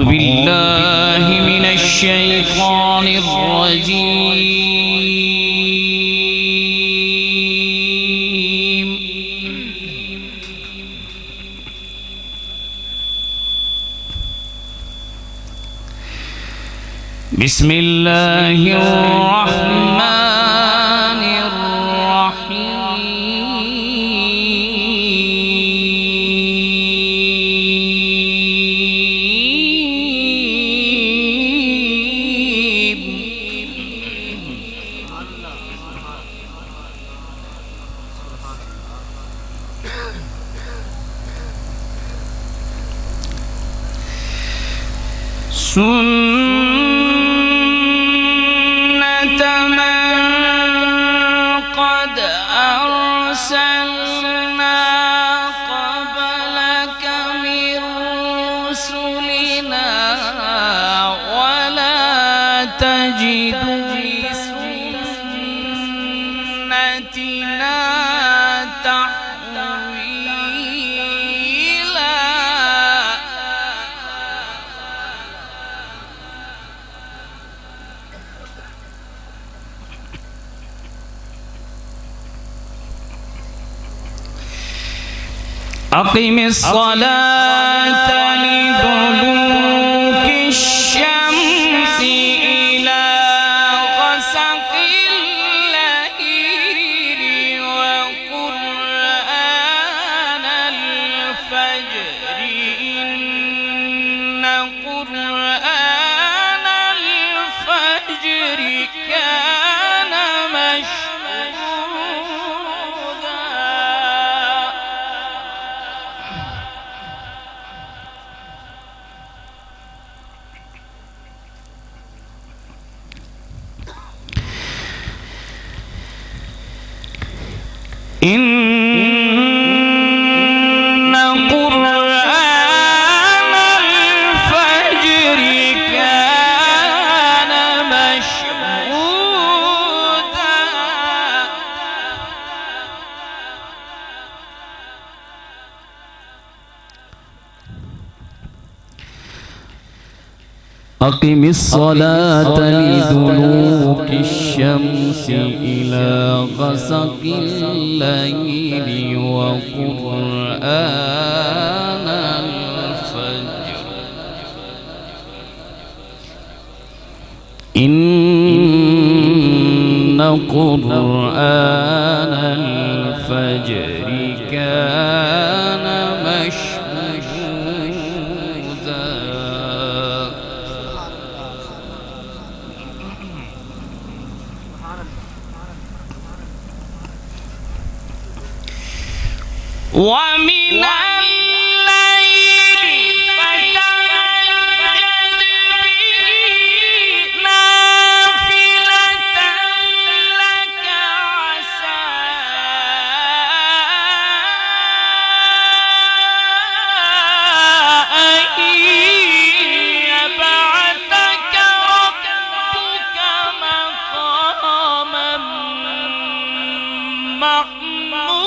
بالله من الشيطان الرجيم. بسم الله الرحمن الرحيم. سنة من قد أرسلنا قبلك من رسلنا ولا تجد لسنتنا تحويلا. أقم الصلاة لدلوك الشمس إلى غسق الليل وقرآن الفجر إن قرآن الفجر كان مشهودا. إن قرآن الفجر كان مشهودا. أقم الصلاة لدلوك الشمس إلى غسق الليل وقرآن الفجر إن قرآن الفجر كان مشهودا. ومن الليل فتهجد به نافلة لك عسى أن يبعثك ربك مقاما محمودا.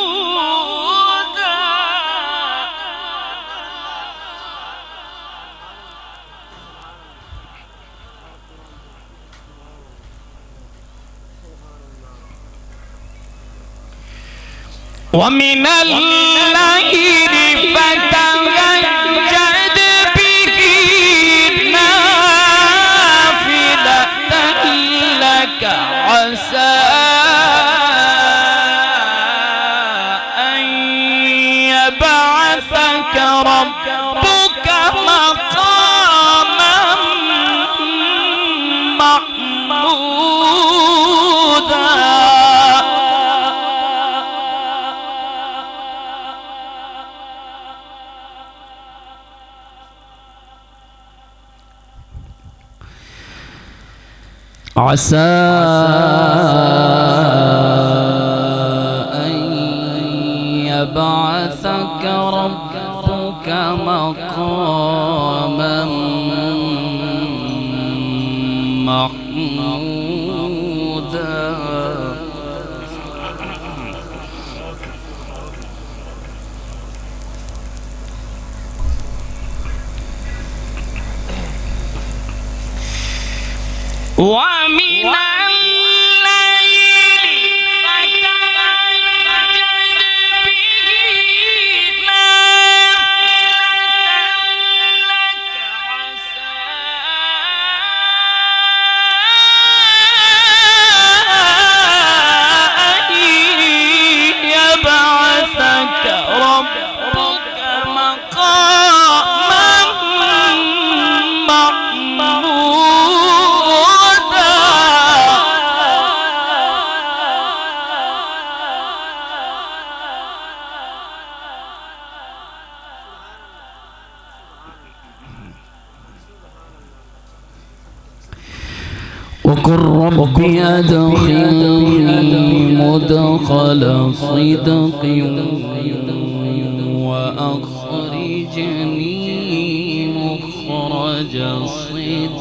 ومن الليل فتهجد به نافلة لك عسى أن يبعثك ربك مقاما محمودا. عسى أن يبعثك ربك مقاما محمودا. ومن الليل فتهجد به يبعثك ربك مقاما محمودا وقل رب أدخلني مدخل صدق وأخرجني مخرج صدق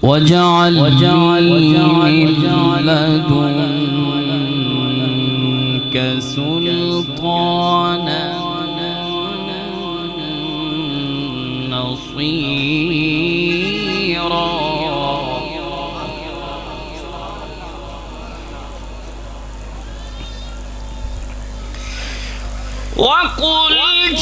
واجعل لي من لدنك سلطانا نصيرا وقل من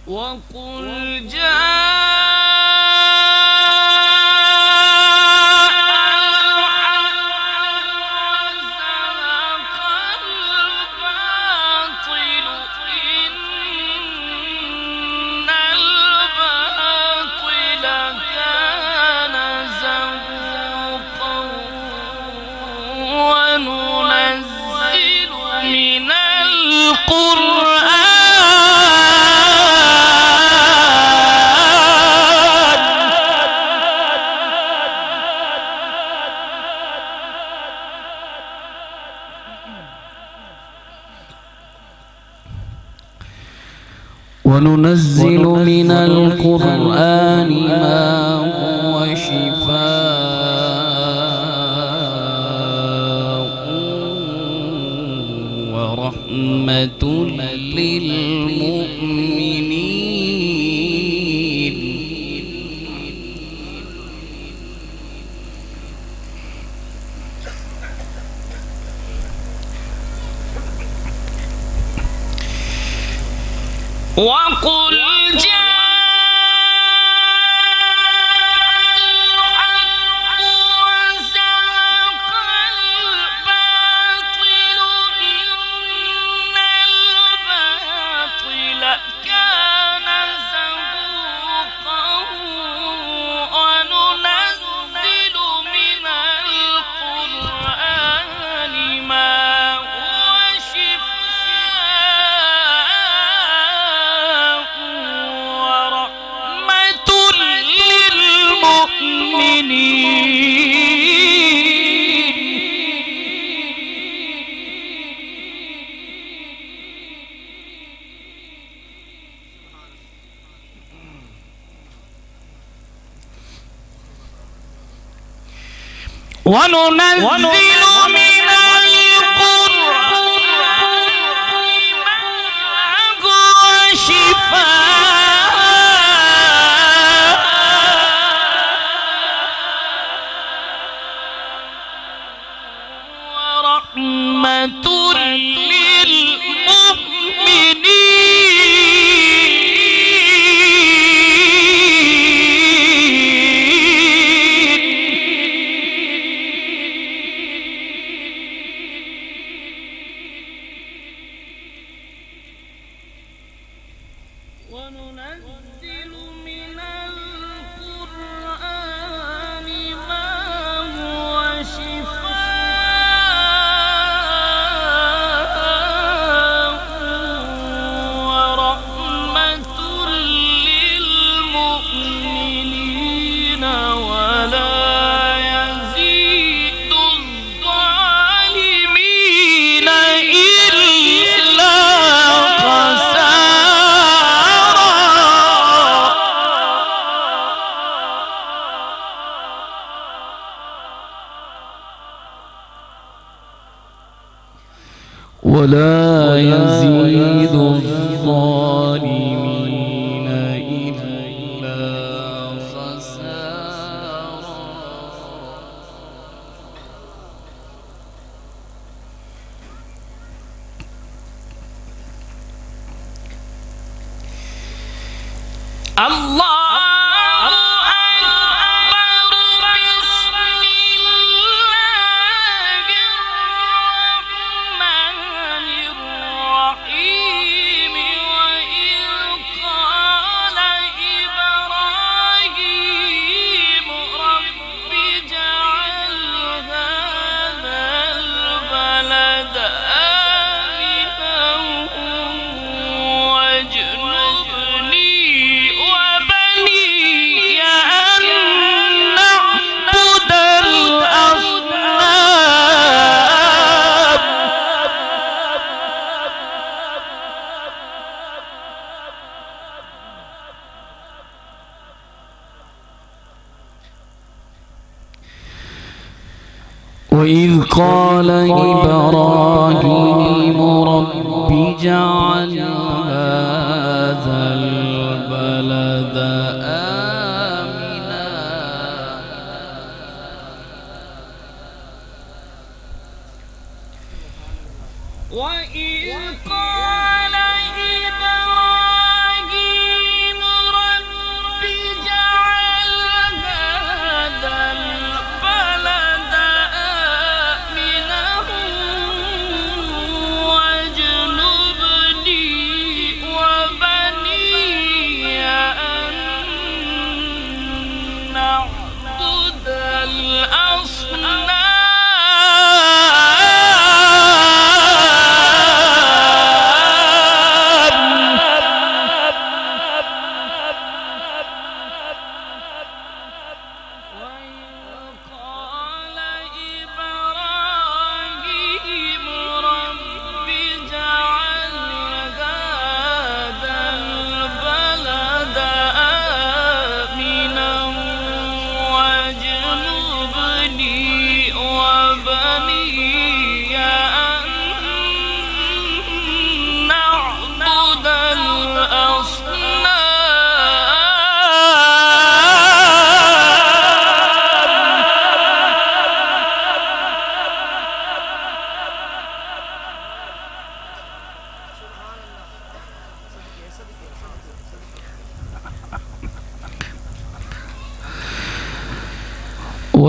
وقل وننزل من القرآن ما هو شفاء ورحمة للمؤمنين وقل وننزل من القرآن ما هو شفاء ورحمة وننزل من القرآن ولا يزيد الظالمين إلا خسارا. الله وإذ قال إبراهيم رب اجعل هذا البلد آمنا وإذ قال إبراهيم رب اجعل هذا البلد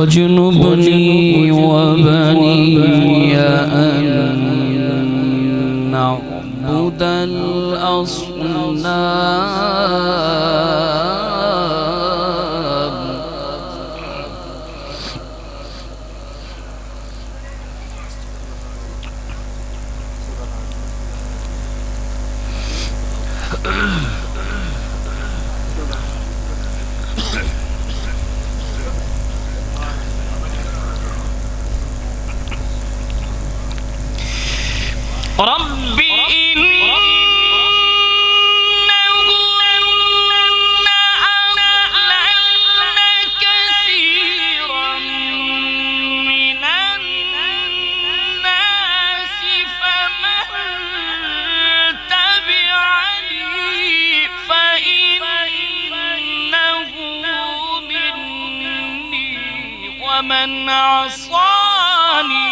واجنبني وبني أن نعبد الأصنام. رب إنهن أضللن كثيرا من الناس فمن تبعني فإنه مني ومن عصاني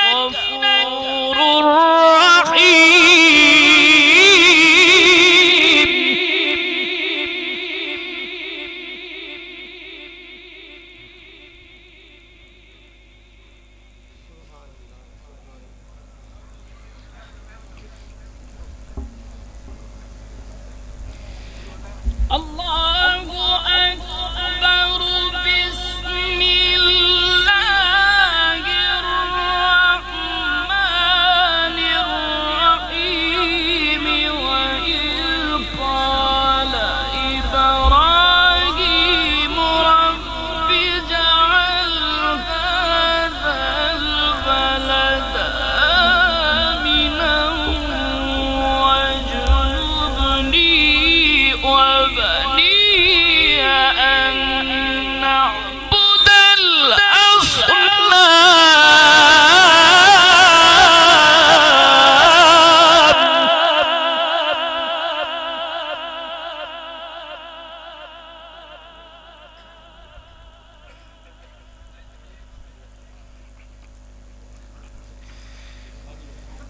غفور رحيم. الله أكبر. بسم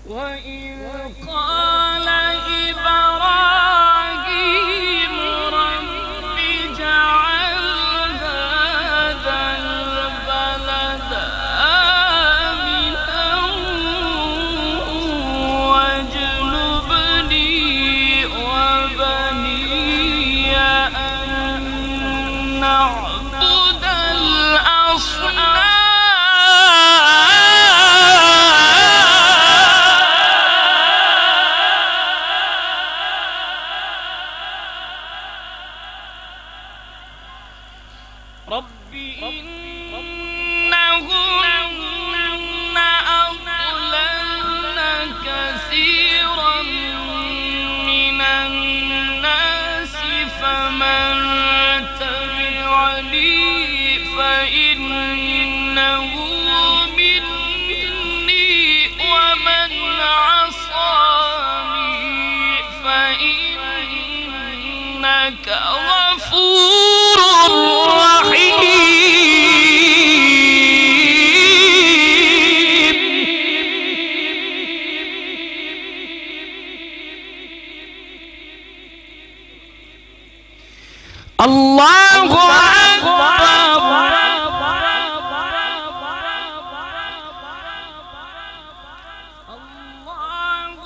وإذ قال إبراهيم رب اجعل هذا البلد آمنا واجنبني وبني أن نعبد الأصنام رب إنهن أضللن كثيرا من الناس فمن تبعني فإنه مني ومن عصاني فإنك غفور الله أكبر الله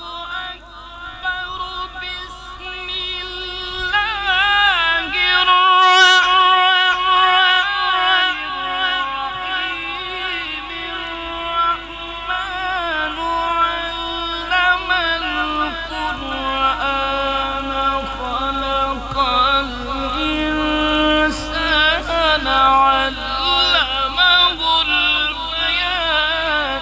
أكبر بسم الله الرحمن الرحيم الرحمن علم القرآن خلق الإنسان علمه البيان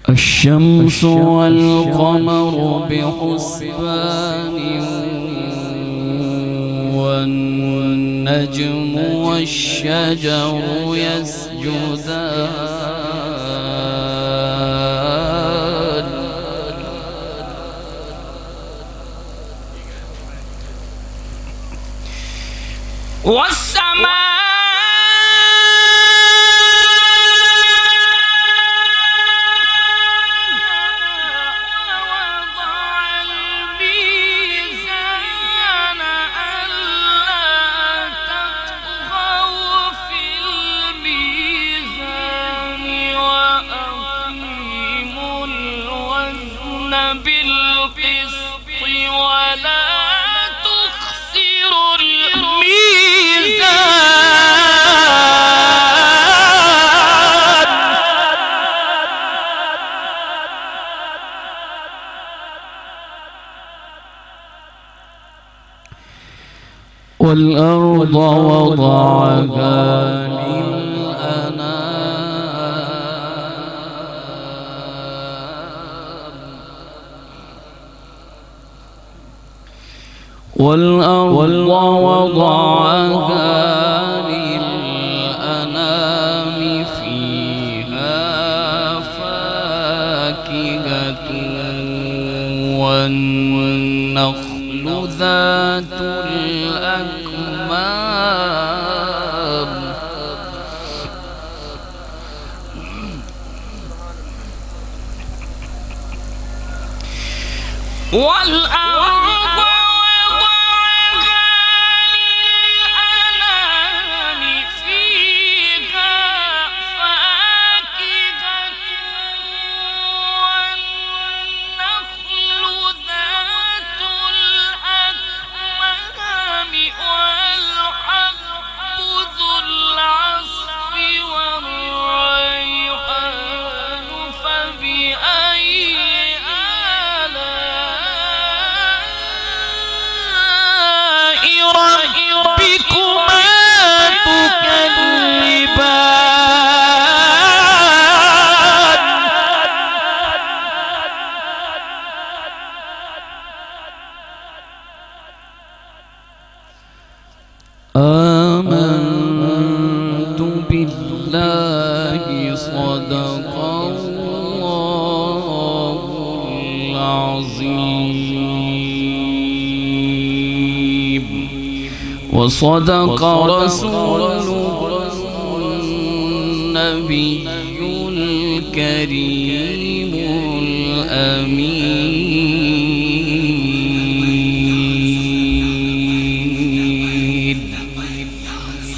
الشمس والقمر بحسبان الشمس والقمر بحسبان والنجم والشجر يسجدان والسماء بالقسط ولا تخسر الميزان والأرض وضعها والأرض وضعها للأنام فيها فاكهة والنخل ذات الأكمام والأرض آمنت بالله بالله صدق الله العظيم وصدق رسوله النبي الكريم الأمين